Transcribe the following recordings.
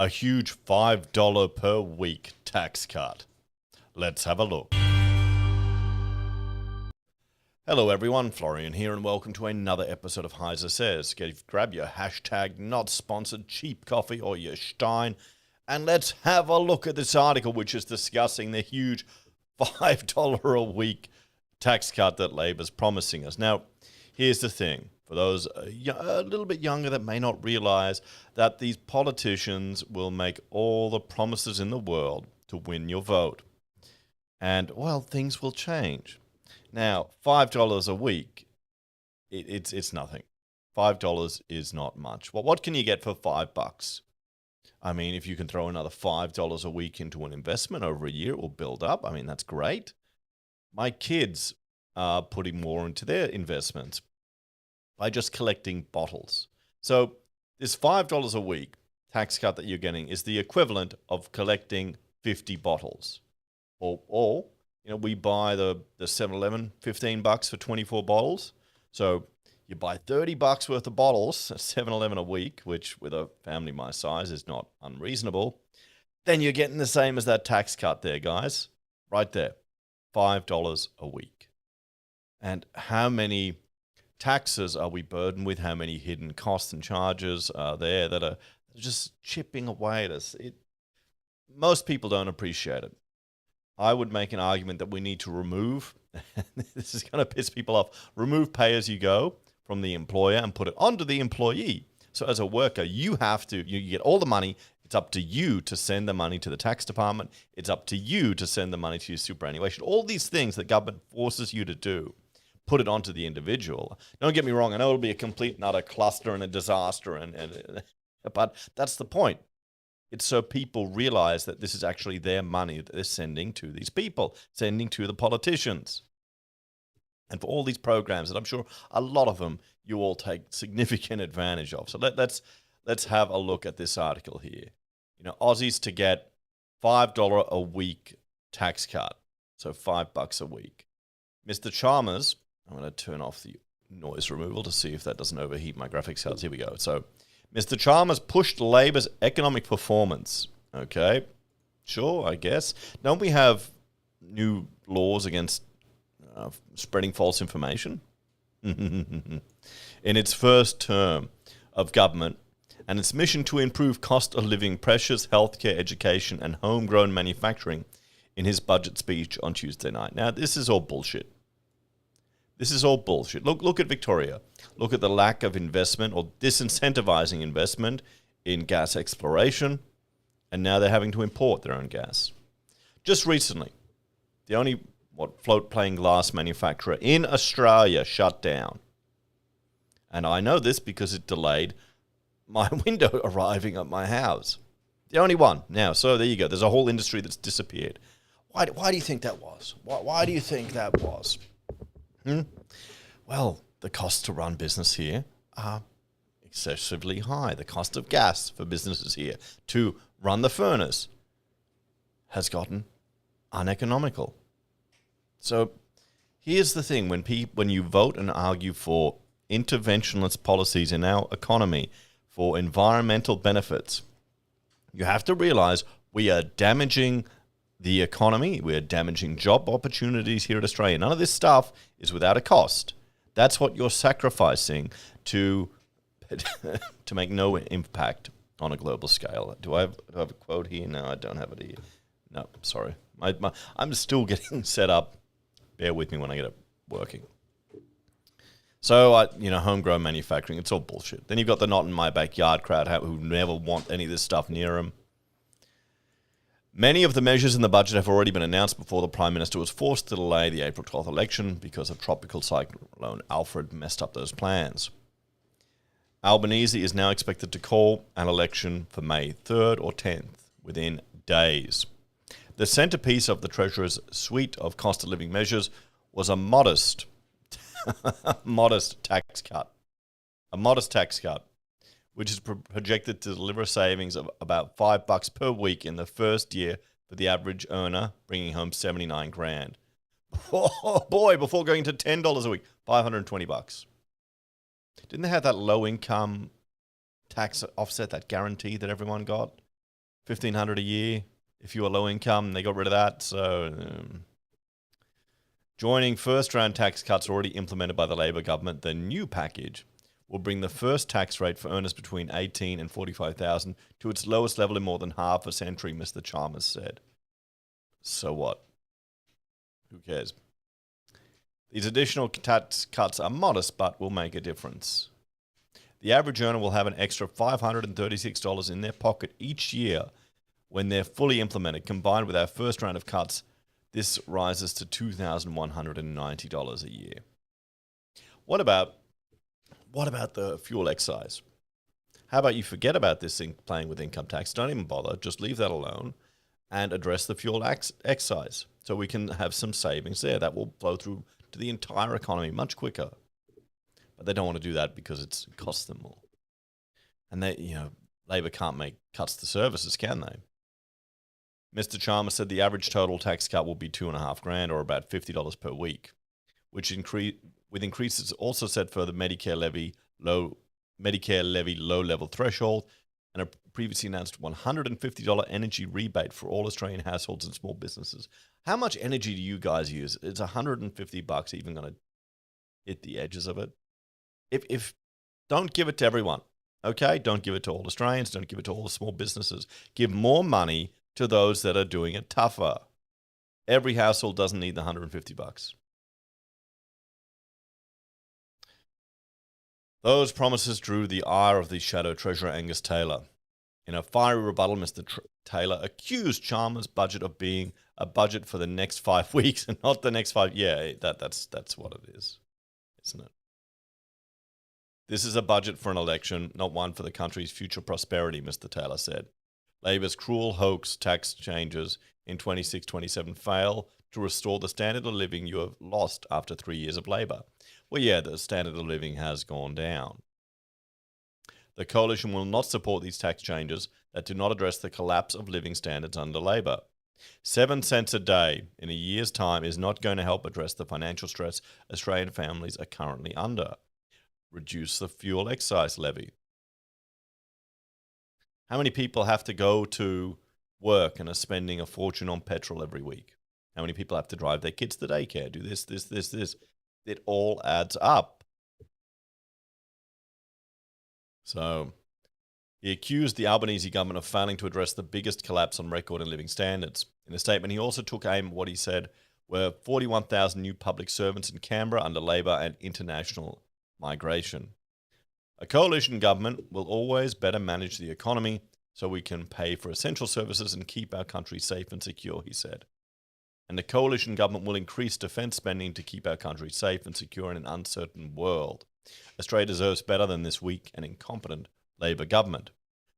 A huge $5 per week tax cut. Let's have a look. Hello everyone, Florian here, and welcome to another episode of HeiseSays. Grab your hashtag not sponsored cheap coffee or your Stein, and let's have a look at this article which is discussing the huge $5 a week tax cut that Labor's promising us. Now, here's the thing. For those a little bit younger that may not realize that these politicians will make all the promises in the world to win your vote. And, well, things will change. Now, $5 a week, it's nothing. $5 is not much. Well, what can you get for $5? I mean, if you can throw another $5 a week into an investment over a year, it will build up. I mean, that's great. My kids are putting more into their investments by just collecting bottles. So this $5 a week tax cut that you're getting is the equivalent of collecting 50 bottles. Or you know, we buy the 7-Eleven $15 for 24 bottles. So you buy $30 worth of bottles at 7-Eleven a week, which with a family my size is not unreasonable. Then you're getting the same as that tax cut there, guys. Right there. $5 a week. And how many taxes are we burdened with? How many hidden costs and charges are there that are just chipping away at us? Most people don't appreciate it. I would make an argument that we need to remove, this is going to piss people off, remove pay as you go from the employer and put it onto the employee. So as a worker, you get all the money. It's up to you to send the money to the tax department. It's up to you to send the money to your superannuation. All these things that government forces you to do, put it onto the individual. Don't get me wrong. I know it'll be a complete and utter cluster and a disaster, but that's the point. It's so people realize that this is actually their money that they're sending to these people, sending to the politicians. And for all these programs, and I'm sure a lot of them you all take significant advantage of. So let's have a look at this article here. You know, Aussies to get $5 a week tax cut. So $5 a week. Mr. Chalmers, I'm going to turn off the noise removal to see if that doesn't overheat my graphics cards. Here we go. So Mr. Chalmers pushed Labor's economic performance. Okay, sure, I guess. Don't we have new laws against spreading false information? In its first term of government and its mission to improve cost of living pressures, healthcare, education, and homegrown manufacturing in his budget speech on Tuesday night. Now, this is all bullshit. This is all bullshit. Look at Victoria. Look at the lack of investment or disincentivizing investment in gas exploration, and now they're having to import their own gas. Just recently, the only float-plane glass manufacturer in Australia shut down. And I know this because it delayed my window arriving at my house. The only one. Now, so there you go. There's a whole industry that's disappeared. Why do you think that was? Why do you think that was? Well, the cost to run business here are excessively high. The cost of gas for businesses here to run the furnace has gotten uneconomical. So here's the thing. When you vote and argue for interventionist policies in our economy for environmental benefits, you have to realize we are damaging the economy. We're damaging job opportunities here in Australia. None of this stuff is without a cost. That's what you're sacrificing to make no impact on a global scale. Do I have a quote here? No, I don't have it here. No, sorry. I'm still getting set up. Bear with me when I get it working. So, homegrown manufacturing, it's all bullshit. Then you've got the not in my backyard crowd who never want any of this stuff near them. Many of the measures in the budget have already been announced before the Prime Minister was forced to delay the April 12th election because of tropical cyclone Alfred messed up those plans. Albanese is now expected to call an election for May 3rd or 10th within days. The centerpiece of the Treasurer's suite of cost of living measures was a modest tax cut. A modest tax cut, which is projected to deliver savings of about $5 per week in the first year for the average earner, bringing home 79 grand. Oh boy, before going to $10 a week, $520. Didn't they have that low income tax offset, that guarantee that everyone got? $1,500 a year if you were low income. They got rid of that. So joining first-round tax cuts already implemented by the Labor government, the new package will bring the first tax rate for earners between 18 and 45,000 to its lowest level in more than half a century, Mr. Chalmers said. So what? Who cares? These additional tax cuts are modest, but will make a difference. The average earner will have an extra $536 in their pocket each year when they're fully implemented. Combined with our first round of cuts, this rises to $2,190 a year. What about the fuel excise? How about you forget about this thing playing with income tax? Don't even bother. Just leave that alone and address the fuel excise so we can have some savings there. That will flow through to the entire economy much quicker. But they don't want to do that because it costs them more. And Labor can't make cuts to services, can they? Mr. Chalmers said the average total tax cut will be $2,500 or about $50 per week, which with increases also set for the Medicare levy low-level threshold and a previously announced $150 energy rebate for all Australian households and small businesses. How much energy do you guys use? Is $150 even going to hit the edges of it? If don't give it to everyone, okay? Don't give it to all Australians. Don't give it to all the small businesses. Give more money to those that are doing it tougher. Every household doesn't need the $150. Those promises drew the ire of the shadow treasurer Angus Taylor. In a fiery rebuttal, Mr. Taylor accused Chalmers' budget of being a budget for the next 5 weeks and not the next 5. Yeah, that's what it is, isn't it? This is a budget for an election, not one for the country's future prosperity, Mr. Taylor said. Labor's cruel hoax tax changes in 26-27 fail to restore the standard of living you have lost after 3 years of Labor. Well, yeah, the standard of living has gone down. The coalition will not support these tax changes that do not address the collapse of living standards under Labor. 7 cents a day in a year's time is not going to help address the financial stress Australian families are currently under. Reduce the fuel excise levy. How many people have to go to work and are spending a fortune on petrol every week? How many people have to drive their kids to daycare, do this? It all adds up. So he accused the Albanese government of failing to address the biggest collapse on record in living standards. In a statement, he also took aim at what he said were 41,000 new public servants in Canberra under Labor and international migration. A coalition government will always better manage the economy so we can pay for essential services and keep our country safe and secure, he said. And the coalition government will increase defence spending to keep our country safe and secure in an uncertain world. Australia deserves better than this weak and incompetent Labor government.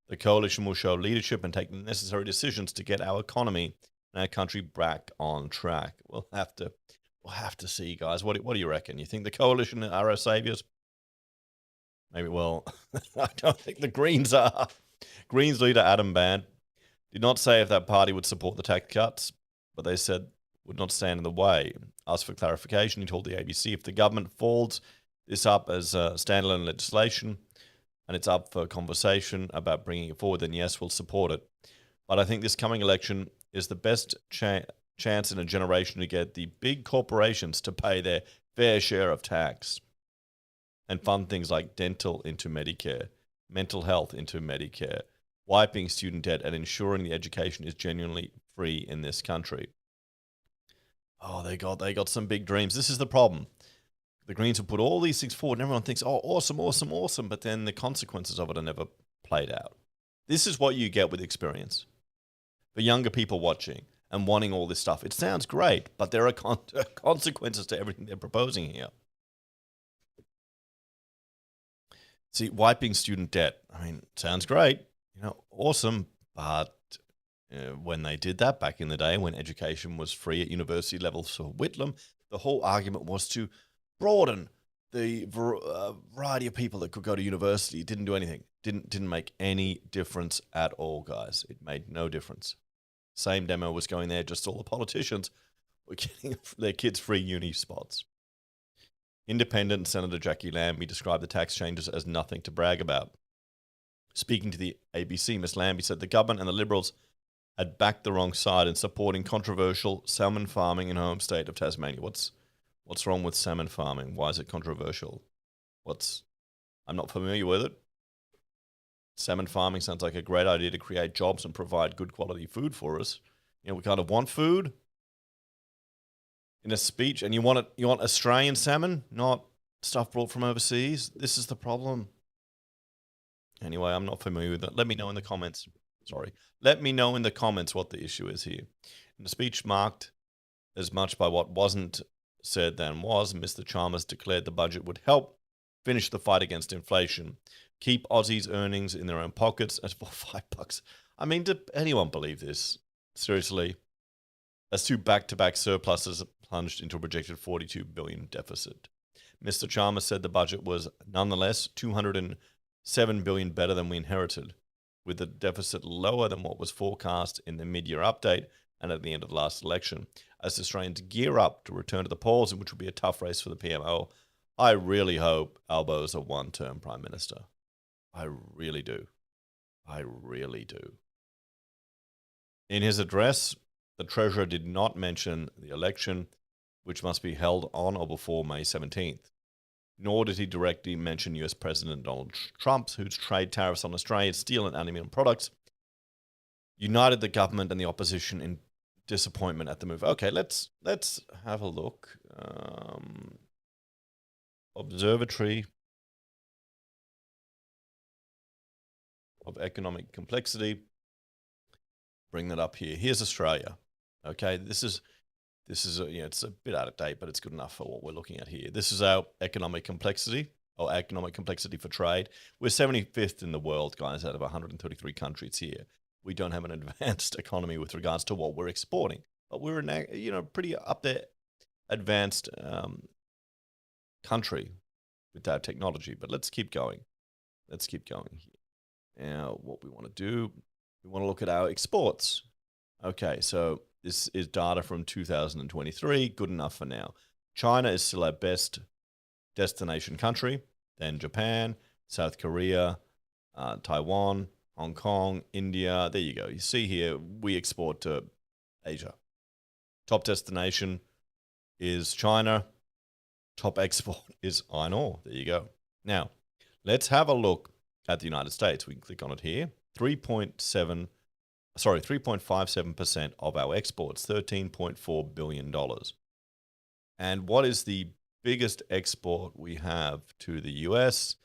The coalition will show leadership and take the necessary decisions to get our economy and our country back on track. We'll have to see, guys. What do you reckon? You think the coalition are our saviours? Maybe, well, I don't think the Greens are. Greens leader Adam Band did not say if that party would support the tax cuts, but they said would not stand in the way. Asked for clarification, he told the ABC if the government folds this up as standalone legislation and it's up for conversation about bringing it forward, then yes, we'll support it. But I think this coming election is the best chance in a generation to get the big corporations to pay their fair share of tax and fund things like dental into Medicare, mental health into Medicare, wiping student debt and ensuring the education is genuinely free in this country. Oh, they got some big dreams. This is the problem. The Greens will put all these things forward and everyone thinks, oh, awesome, awesome, awesome, but then the consequences of it are never played out. This is what you get with experience. For younger people watching and wanting all this stuff, it sounds great, but there are consequences to everything they're proposing here. See, wiping student debt, I mean, sounds great, awesome, but when they did that back in the day when education was free at university levels for Whitlam, the whole argument was to broaden the variety of people that could go to university. It didn't do anything. Didn't make any difference at all, guys. It made no difference. Same demo was going there, just all the politicians were getting their kids free uni spots. Independent Senator Jackie Lambie described the tax changes as nothing to brag about. Speaking to the ABC, Ms. Lambie said the government and the Liberals had backed the wrong side in supporting controversial salmon farming in home state of Tasmania. What's wrong with salmon farming? Why is it controversial? I'm not familiar with it. Salmon farming sounds like a great idea to create jobs and provide good quality food for us. You know, we kind of want food in a speech, and you want Australian salmon, not stuff brought from overseas. This is the problem. Anyway, I'm not familiar with it. Let me know in the comments. Let me know in the comments what the issue is here. In the speech marked as much by what wasn't said than was, Mr. Chalmers declared the budget would help finish the fight against inflation, keep Aussies' earnings in their own pockets as for $5. I mean, did anyone believe this? Seriously? As two back-to-back surpluses plunged into a projected $42 billion deficit. Mr. Chalmers said the budget was nonetheless $207 billion better than we inherited, with the deficit lower than what was forecast in the mid-year update and at the end of the last election. As Australians gear up to return to the polls, in which will be a tough race for the PMO, I really hope Albo is a one-term Prime Minister. I really do. I really do. In his address, the Treasurer did not mention the election, which must be held on or before May 17th. Nor did he directly mention US President Donald Trump, whose trade tariffs on Australian steel and aluminium products united the government and the opposition in disappointment at the move. Okay, let's have a look. Observatory of Economic Complexity. Bring that up here. Here's Australia. Okay, this is it's a bit out of date, but it's good enough for what we're looking at here. This is our economic complexity, or economic complexity for trade. We're 75th in the world, guys, out of 133 countries here. We don't have an advanced economy with regards to what we're exporting, but we're in pretty up there advanced country with our technology. But let's keep going. Let's keep going here. Now, what we want to do, we want to look at our exports. Okay, so this is data from 2023, good enough for now. China is still our best destination country, then Japan, South Korea, Taiwan, Hong Kong, India. There you go. You see here, we export to Asia. Top destination is China. Top export is iron ore. There you go. Now, let's have a look at the United States. We can click on it here. 3.57% of our exports, $13.4 billion. And what is the biggest export we have to the US?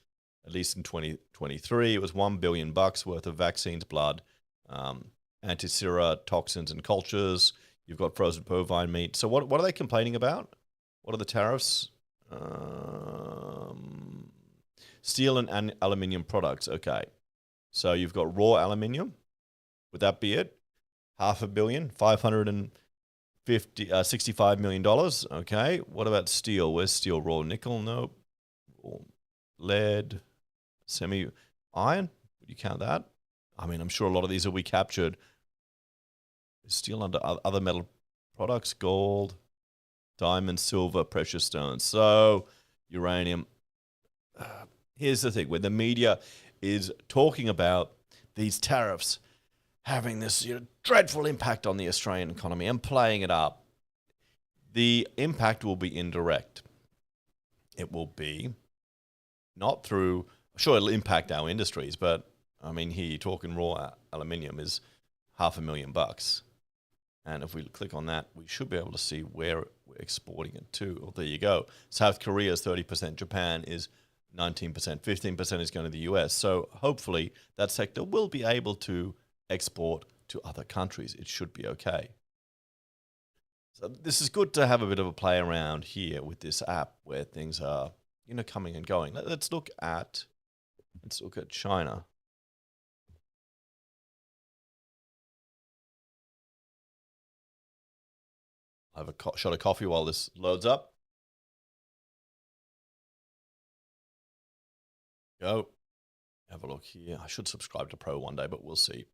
At least in 2023, it was $1 billion worth of vaccines, blood, anti-sera, toxins, and cultures. You've got frozen bovine meat. So what are they complaining about? What are the tariffs? Steel and aluminium products. Okay. So you've got raw aluminium. Would that be it? $500 million, $65 million. Okay. What about steel? Where's steel? Raw nickel? Nope. Raw lead, semi-iron? Would you count that? I mean, I'm sure a lot of these will be captured. Is steel under other metal products? Gold, diamond, silver, precious stones. So uranium. Here's the thing. When the media is talking about these tariffs having this dreadful impact on the Australian economy and playing it up, the impact will be indirect. It will be not through, sure, it'll impact our industries, but I mean, here you're talking raw aluminium is $500,000. And if we click on that, we should be able to see where we're exporting it to. Well, there you go. South Korea is 30%, Japan is 19%, 15% is going to the US. So hopefully that sector will be able to export to other countries. It should be okay. So this is good to have a bit of a play around here with this app where things are, coming and going. Let's look at China. I have a shot of coffee while this loads up. Go. Have a look here. I should subscribe to Pro one day, but we'll see.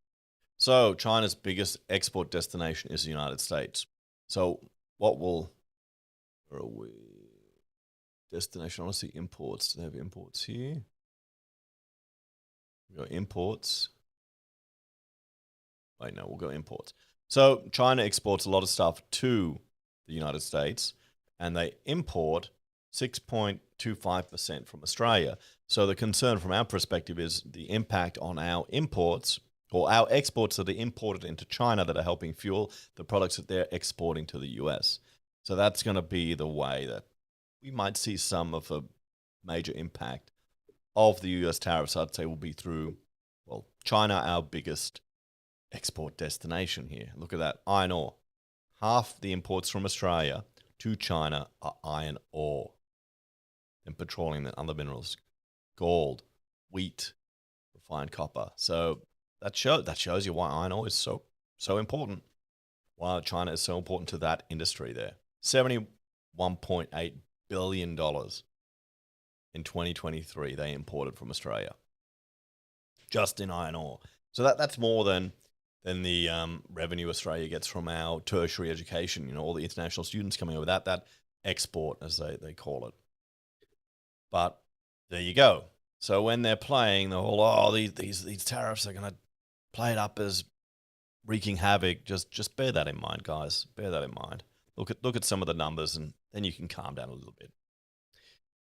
So China's biggest export destination is the United States. So where are we? Destination, I want to see imports. Do they have imports here? We've got imports. Wait, no, we'll go imports. So China exports a lot of stuff to the United States, and they import 6.25% from Australia. So the concern from our perspective is the impact on our imports or our exports that are imported into China that are helping fuel the products that they're exporting to the US. So that's going to be the way that we might see some of a major impact of the US tariffs. I'd say will be through, well, China, our biggest export destination here. Look at that, iron ore. Half the imports from Australia to China are iron ore and petroleum and other minerals, gold, wheat, refined copper. So that shows you why iron ore is so important. Why China is so important to that industry there. $71.8 billion in 2023 they imported from Australia, just in iron ore. So that's more than the revenue Australia gets from our tertiary education. You know, all the international students coming over, that export, as they call it. But there you go. So when they're playing the whole, these tariffs are going to play it up as wreaking havoc, just bear that in mind, guys. Bear that in mind. Look at some of the numbers, and then you can calm down a little bit.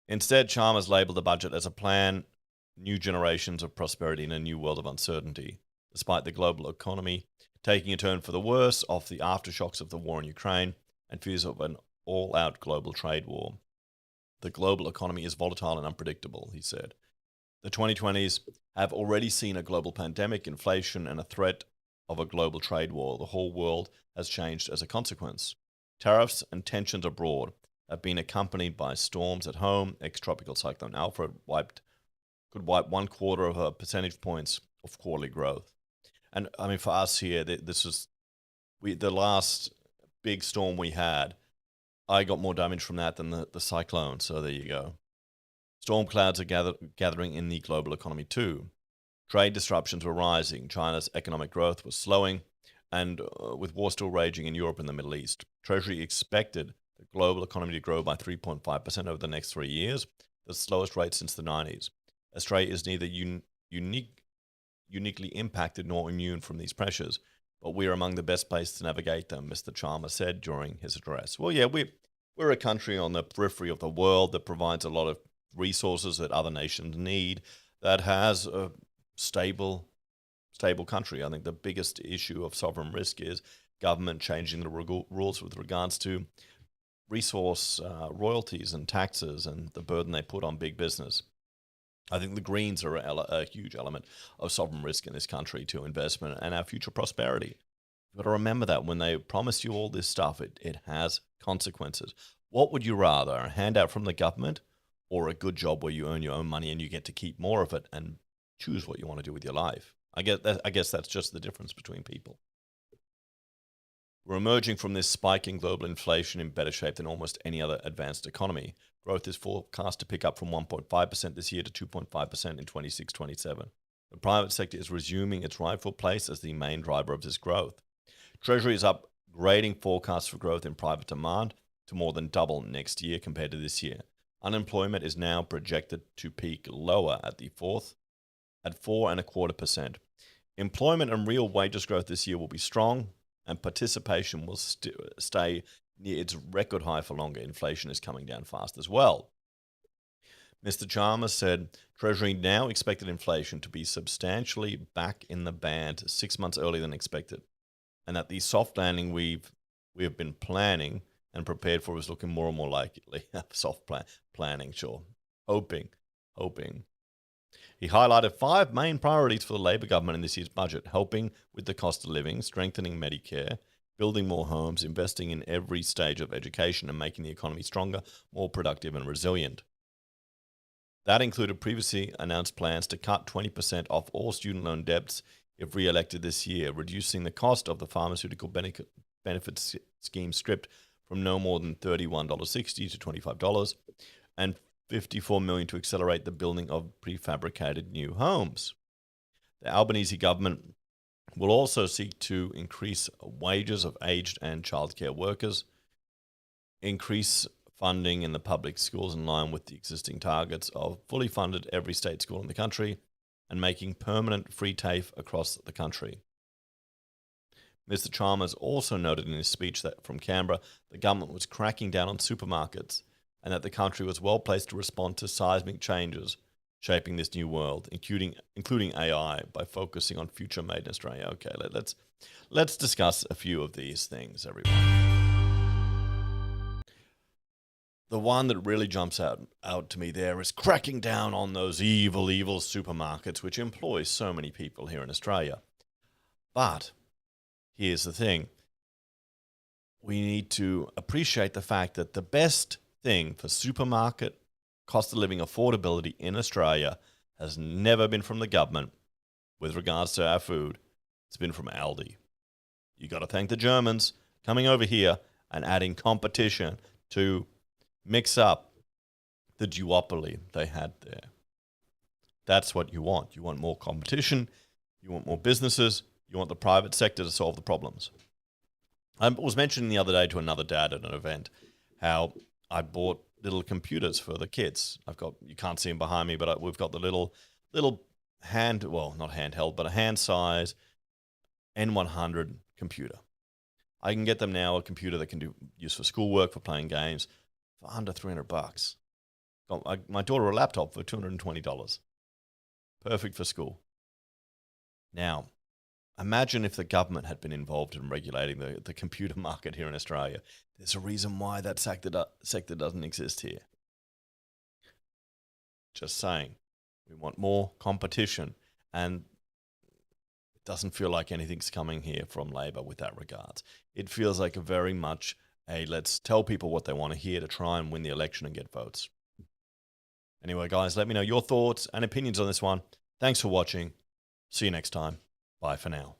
Instead, Chalmers labelled the budget as a plan, new generations of prosperity in a new world of uncertainty. Despite the global economy taking a turn for the worse off the aftershocks of the war in Ukraine and fears of an all-out global trade war. The global economy is volatile and unpredictable, he said. The 2020s have already seen a global pandemic, inflation, and a threat of a global trade war. The whole world has changed as a consequence. Tariffs and tensions abroad have been accompanied by storms at home. Ex-tropical cyclone Alfred could wipe 1/4 of a percentage points of quarterly growth. And I mean, for us here, this was the last big storm we had. I got more damage from that than the cyclone. So there you go. Storm clouds are gathering in the global economy too. Trade disruptions were rising. China's economic growth was slowing, and with war still raging in Europe and the Middle East. Treasury expected the global economy to grow by 3.5% over the next 3 years, the slowest rate since the 90s. Australia is neither uniquely impacted nor immune from these pressures, but we are among the best placed to navigate them, Mr. Chalmers said during his address. Well, yeah, we're a country on the periphery of the world that provides a lot of resources that other nations need, that has a stable country. I think the biggest issue of sovereign risk is government changing the rules with regards to resource royalties and taxes and the burden they put on big business. I think the Greens are a huge element of sovereign risk in this country to investment and our future prosperity. You've got to remember that when they promise you all this stuff, it has consequences. What would you rather, a handout from the government or a good job where you earn your own money and you get to keep more of it and choose what you want to do with your life? I guess that's just the difference between people. We're emerging from this spiking global inflation in better shape than almost any other advanced economy. Growth is forecast to pick up from 1.5% this year to 2.5% in 26-27. The private sector is resuming its rightful place as the main driver of this growth. Treasury is upgrading forecasts for growth in private demand to more than double next year compared to this year. Unemployment is now projected to peak lower at 4.25%. Employment and real wages growth this year will be strong, and participation will stay near its record high for longer. Inflation is coming down fast as well. Mr. Chalmers said Treasury now expected inflation to be substantially back in the band 6 months earlier than expected, and that the soft landing we have been planning and prepared for is looking more and more likely. Soft planning, sure. Hoping. He highlighted 5 main priorities for the Labor government in this year's budget: helping with the cost of living, strengthening Medicare, building more homes, investing in every stage of education, and making the economy stronger, more productive, and resilient. That included previously announced plans to cut 20% off all student loan debts if re-elected this year, reducing the cost of the pharmaceutical benefits scheme script from no more than $31.60 to $25, and $54 million to accelerate the building of prefabricated new homes. The Albanese government will also seek to increase wages of aged and childcare workers, increase funding in the public schools in line with the existing targets of fully funded every state school in the country, and making permanent free TAFE across the country. Mr. Chalmers also noted in his speech that from Canberra, the government was cracking down on supermarkets and that the country was well placed to respond to seismic changes shaping this new world, including AI, by focusing on future made in Australia. Okay, let's discuss a few of these things, everyone. The one that really jumps out to me there is cracking down on those evil supermarkets which employ so many people here in Australia. But here's the thing. We need to appreciate the fact that the best thing for supermarket cost of living affordability in Australia has never been from the government with regards to our food. It's been from Aldi. You got to thank the Germans coming over here and adding competition to mix up the duopoly they had there. That's what you want. You want more competition. You want more businesses. You want the private sector to solve the problems. I was mentioning the other day to another dad at an event how I bought little computers for the kids. You can't see them behind me, but we've got the little not handheld, but a hand size N100 computer. I can get them now a computer that can do use for schoolwork, for playing games, for under $300. Got my daughter a laptop for $220. Perfect for school. Now, imagine if the government had been involved in regulating the computer market here in Australia. There's a reason why that sector doesn't exist here. Just saying. We want more competition, and it doesn't feel like anything's coming here from Labor with that regards. It feels like a very much a let's tell people what they want to hear to try and win the election and get votes. Anyway, guys, let me know your thoughts and opinions on this one. Thanks for watching. See you next time. Bye for now.